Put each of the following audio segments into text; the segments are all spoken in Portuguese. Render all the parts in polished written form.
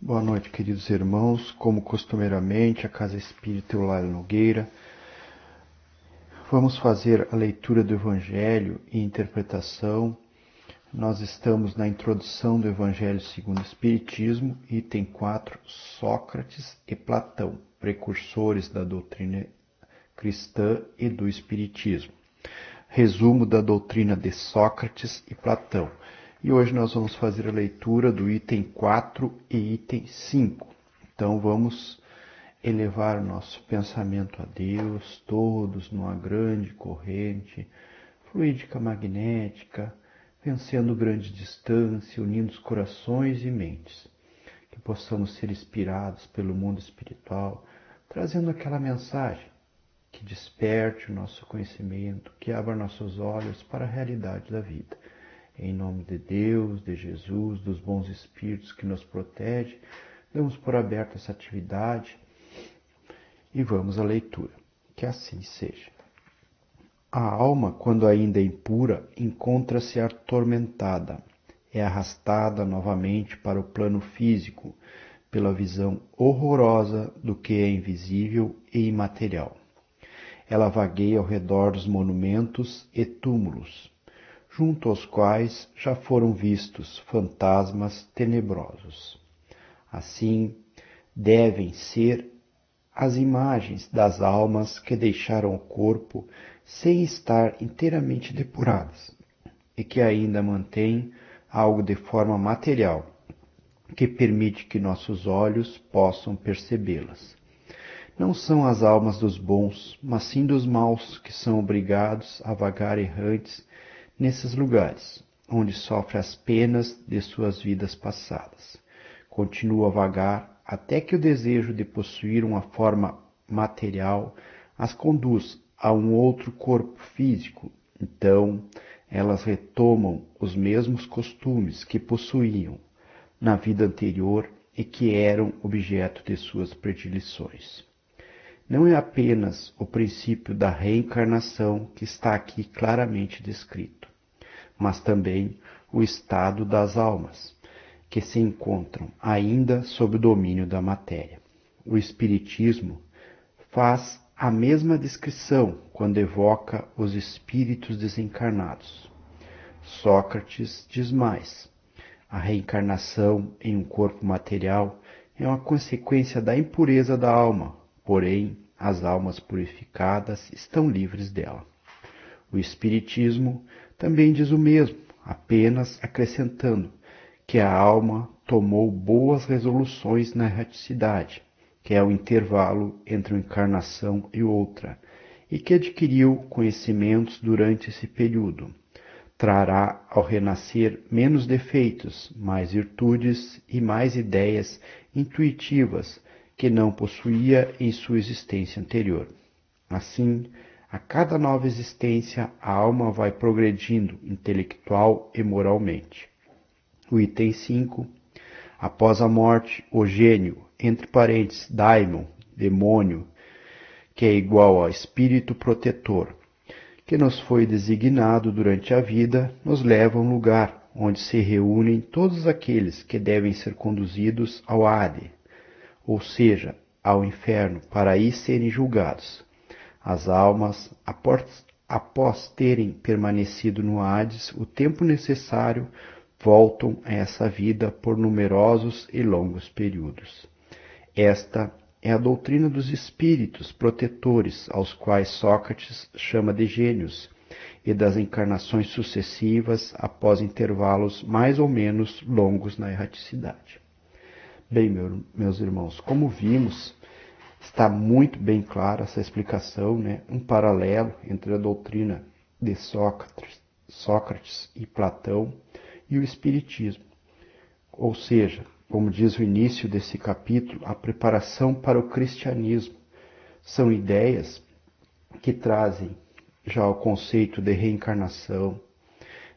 Boa noite, queridos irmãos. Como costumeiramente, a Casa Espírita Eulália Nogueira. Vamos fazer a leitura do Evangelho e interpretação. Nós estamos na introdução do Evangelho segundo o Espiritismo, item 4, Sócrates e Platão, precursores da doutrina cristã e do Espiritismo. Resumo da doutrina de Sócrates e Platão. E hoje nós vamos fazer a leitura do item 4 e item 5. Então vamos elevar o nosso pensamento a Deus, todos numa grande corrente fluídica magnética, vencendo grande distância, unindo os corações e mentes. Que possamos ser inspirados pelo mundo espiritual, trazendo aquela mensagem que desperte o nosso conhecimento, que abra nossos olhos para a realidade da vida. Em nome de Deus, de Jesus, dos bons espíritos que nos protegem, damos por aberta essa atividade e vamos à leitura. Que assim seja. A alma, quando ainda impura, encontra-se atormentada, é arrastada novamente para o plano físico, pela visão horrorosa do que é invisível e imaterial. Ela vagueia ao redor dos monumentos e túmulos, junto aos quais já foram vistos fantasmas tenebrosos. Assim, devem ser as imagens das almas que deixaram o corpo sem estar inteiramente depuradas e que ainda mantêm algo de forma material, que permite que nossos olhos possam percebê-las. Não são as almas dos bons, mas sim dos maus, que são obrigados a vagar errantes nesses lugares, onde sofre as penas de suas vidas passadas. Continua a vagar até que o desejo de possuir uma forma material as conduz a um outro corpo físico. Então, elas retomam os mesmos costumes que possuíam na vida anterior e que eram objeto de suas predileções. Não é apenas o princípio da reencarnação que está aqui claramente descrito, mas também o estado das almas, que se encontram ainda sob o domínio da matéria. O Espiritismo faz a mesma descrição quando evoca os espíritos desencarnados. Sócrates diz mais: a reencarnação em um corpo material é uma consequência da impureza da alma, porém as almas purificadas estão livres dela. O Espiritismo também diz o mesmo, apenas acrescentando que a alma tomou boas resoluções na erraticidade, que é o intervalo entre uma encarnação e outra, e que adquiriu conhecimentos durante esse período. Trará ao renascer menos defeitos, mais virtudes e mais ideias intuitivas que não possuía em sua existência anterior. Assim, a cada nova existência, a alma vai progredindo intelectual e moralmente. O item 5. Após a morte, o gênio, entre parênteses, daimon, demônio, que é igual ao espírito protetor, que nos foi designado durante a vida, nos leva a um lugar onde se reúnem todos aqueles que devem ser conduzidos ao Hades, ou seja, ao inferno, para aí serem julgados. As almas, após terem permanecido no Hades o tempo necessário, voltam a essa vida por numerosos e longos períodos. Esta é a doutrina dos espíritos protetores, aos quais Sócrates chama de gênios, e das encarnações sucessivas após intervalos mais ou menos longos na erraticidade. Bem, meus irmãos, como vimos, está muito bem clara essa explicação, um paralelo entre a doutrina de Sócrates e Platão e o Espiritismo. Ou seja, como diz o início desse capítulo, a preparação para o cristianismo. São ideias que trazem já o conceito de reencarnação,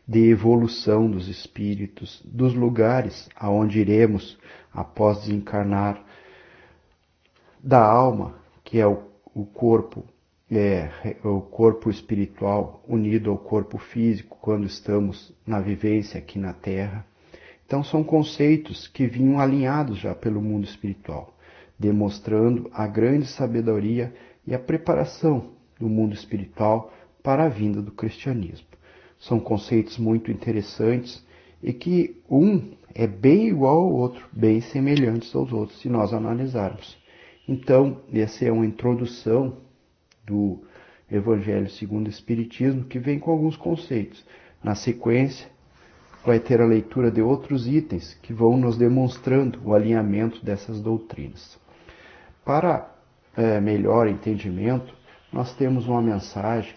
de evolução dos espíritos, dos lugares aonde iremos após desencarnar, da alma, que é o corpo espiritual unido ao corpo físico quando estamos na vivência aqui na Terra. Então são conceitos que vinham alinhados já pelo mundo espiritual, demonstrando a grande sabedoria e a preparação do mundo espiritual para a vinda do cristianismo. São conceitos muito interessantes e que um é bem igual ao outro, bem semelhantes aos outros, se nós analisarmos. Então, essa é uma introdução do Evangelho segundo o Espiritismo, que vem com alguns conceitos. Na sequência, vai ter a leitura de outros itens que vão nos demonstrando o alinhamento dessas doutrinas. Para melhor entendimento, nós temos uma mensagem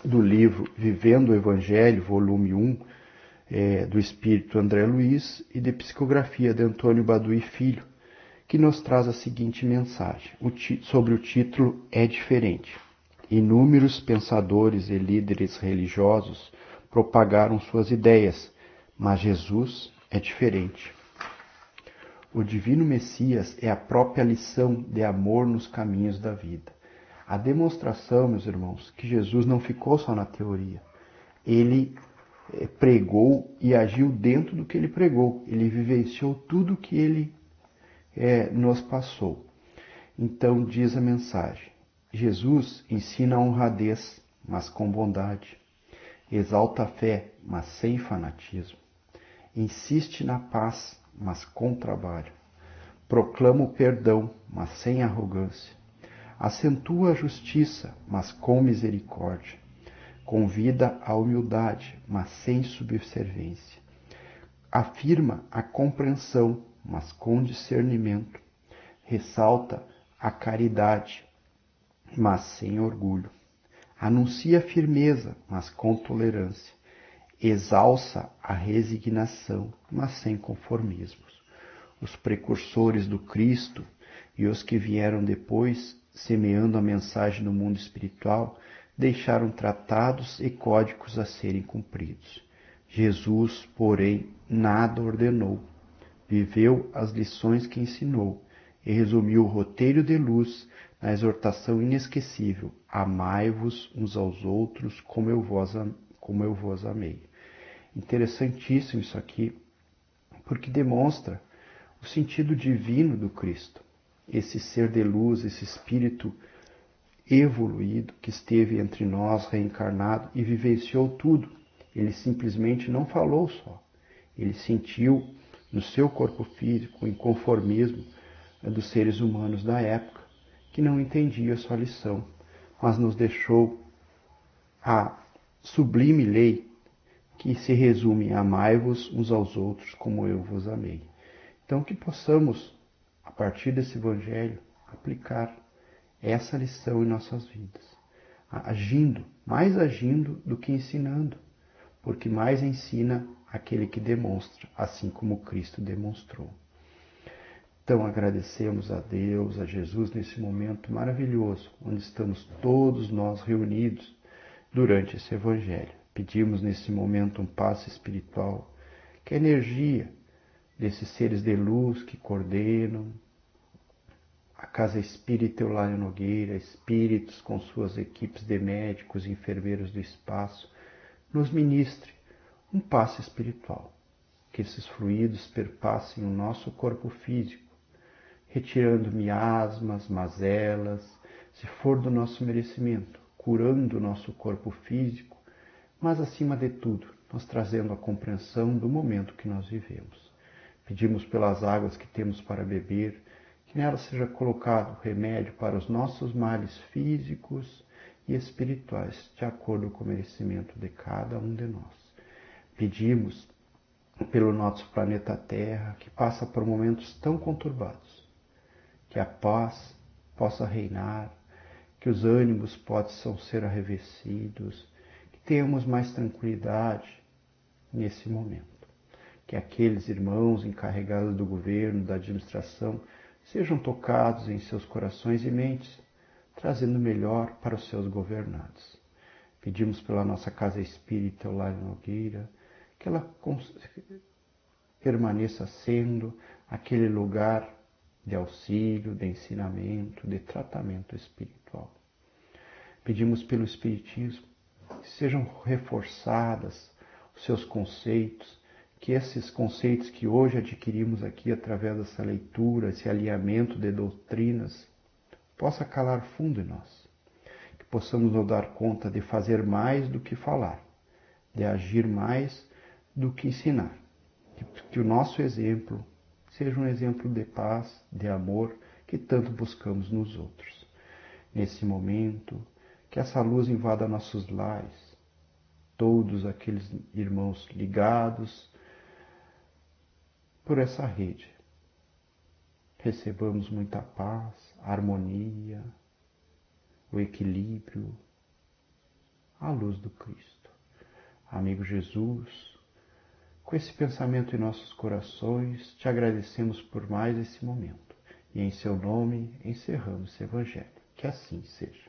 do livro Vivendo o Evangelho, volume 1, do Espírito André Luiz, e de psicografia de Antônio Baduy Filho, que nos traz a seguinte mensagem, sobre o título É Diferente. Inúmeros pensadores e líderes religiosos propagaram suas ideias, mas Jesus é diferente. O Divino Messias é a própria lição de amor nos caminhos da vida. A demonstração, meus irmãos, que Jesus não ficou só na teoria. Ele pregou e agiu dentro do que ele pregou. Ele vivenciou tudo que ele nos passou. Então diz a mensagem: Jesus ensina a honradez, mas com bondade. Exalta a fé, mas sem fanatismo. Insiste na paz, mas com trabalho. Proclama o perdão, mas sem arrogância. Acentua a justiça, mas com misericórdia. Convida a humildade, mas sem subserviência. Afirma a compreensão, mas com discernimento. Ressalta a caridade, mas sem orgulho. Anuncia firmeza, mas com tolerância. Exalça a resignação, mas sem conformismos. Os precursores do Cristo e os que vieram depois, semeando a mensagem do mundo espiritual, deixaram tratados e códigos a serem cumpridos. Jesus, porém, nada ordenou. Viveu as lições que ensinou e resumiu o roteiro de luz na exortação inesquecível: amai-vos uns aos outros como eu vos amei. Interessantíssimo isso aqui, porque demonstra o sentido divino do Cristo. Esse ser de luz, esse espírito evoluído que esteve entre nós, reencarnado, e vivenciou tudo. Ele simplesmente não falou só. Ele sentiu no seu corpo físico o inconformismo dos seres humanos da época, que não entendia a sua lição, mas nos deixou a sublime lei que se resume em amai-vos uns aos outros como eu vos amei. Então que possamos, a partir desse Evangelho, aplicar essa lição em nossas vidas, mais agindo do que ensinando, porque mais ensina aquele que demonstra, assim como Cristo demonstrou. Então agradecemos a Deus, a Jesus, nesse momento maravilhoso, onde estamos todos nós reunidos durante esse Evangelho. Pedimos nesse momento um passe espiritual, que a energia desses seres de luz que coordenam a Casa Espírita Eulália Nogueira, espíritos com suas equipes de médicos e enfermeiros do espaço, nos ministre um passe espiritual, que esses fluidos perpassem o nosso corpo físico, retirando miasmas, mazelas, se for do nosso merecimento, curando o nosso corpo físico, mas acima de tudo, nos trazendo a compreensão do momento que nós vivemos. Pedimos pelas águas que temos para beber, que nelas seja colocado remédio para os nossos males físicos e espirituais, de acordo com o merecimento de cada um de nós. Pedimos pelo nosso planeta Terra, que passa por momentos tão conturbados, que a paz possa reinar, que os ânimos possam ser arrefecidos, que tenhamos mais tranquilidade nesse momento. Que aqueles irmãos encarregados do governo, da administração, sejam tocados em seus corações e mentes, trazendo melhor para os seus governados. Pedimos pela nossa Casa Espírita Eulália Nogueira, que ela permaneça sendo aquele lugar de auxílio, de ensinamento, de tratamento espiritual. Pedimos pelo Espiritismo que sejam reforçadas os seus conceitos, que esses conceitos que hoje adquirimos aqui através dessa leitura, esse alinhamento de doutrinas, possa calar fundo em nós. Que possamos nos dar conta de fazer mais do que falar, de agir mais do que ensinar. Que o nosso exemplo seja um exemplo de paz, de amor, que tanto buscamos nos outros. Nesse momento, que essa luz invada nossos lares, todos aqueles irmãos ligados por essa rede. Recebamos muita paz, harmonia, o equilíbrio, a luz do Cristo. Amigo Jesus, com esse pensamento em nossos corações, te agradecemos por mais esse momento. E em seu nome encerramos esse Evangelho. Que assim seja.